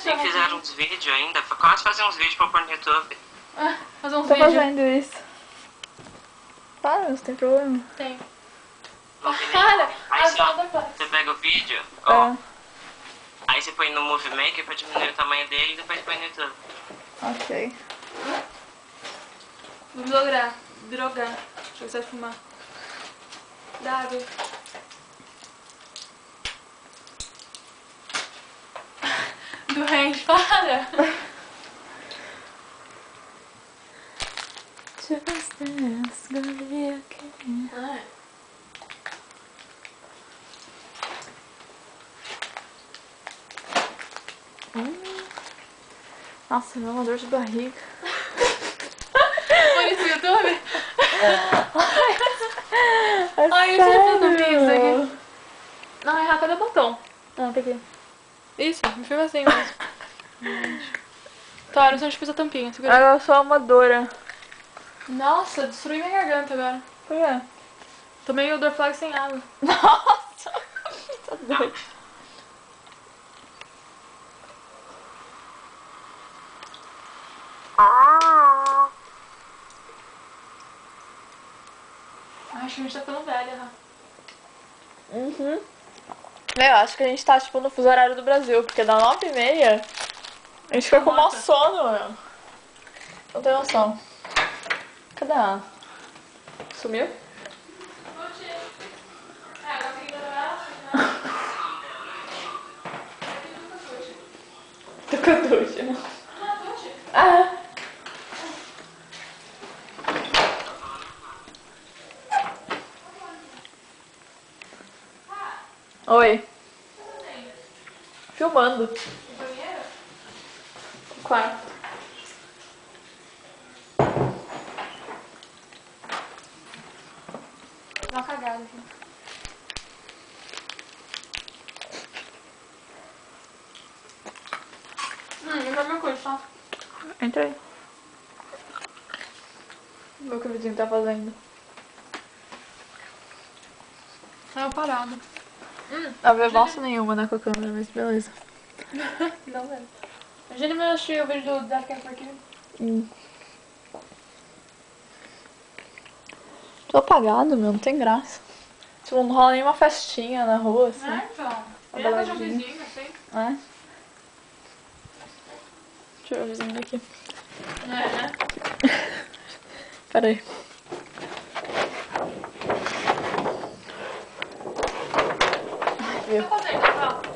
Nem fizeram uns vídeos ainda. Quase fazer uns vídeos pra pôr no YouTube. Fazer uns Tô vídeos. fazendo isso. Para, não tem problema. Tem. Não tem nem- Para! Aí As ó, butterflies. você pega o vídeo, ó. É. Aí você põe no Movie Maker pra diminuir o tamanho dele e depois põe no YouTube. Ok. Vou drogar. Deixa eu ver se vai fumar. Dá água. Doente, para! Just dance, gonna be okay. Ai. Nossa, me dá uma dor de barriga. Põe isso no YouTube? Ai, eu sério? tinha feito isso aqui. Não, é cadê o botão? Não, peguei. Isso, me filma assim mesmo. Tá, eu só precisa a tampinha, segura. Agora eu sou amadora. Nossa, destruí minha garganta agora. Por quê? Tomei o Dorflag sem água. Nossa! Tá doido. Acho que a gente tá ficando velha, Ra. Uhum. Eu acho que a gente tá, tipo, no fuso horário do Brasil, porque dá 9h30, a gente fica com mau sono, meu. Não tem noção. Cadê a... Sumiu? Tô com a ducha, não. Ah! Oi. Filmando. Banheiro? Quarto. Dá uma cagada aqui. Entra minha coisa, tá? Entra aí. Vê o que o vizinho tá fazendo. Tava parado. Não vê bosta nenhuma, né, com a câmera, mas beleza. Não, velho. A gente vai assistir o vídeo do Death Camp aqui. Tô apagado, meu, não tem graça. Tipo, não rola nenhuma festinha na rua, assim. Então. Uma Eu ia fazer um baladinha. vizinho, assim. É? Deixa eu ver o vizinho daqui. É, né? Pera aí. O que tá fazendo, Rafa?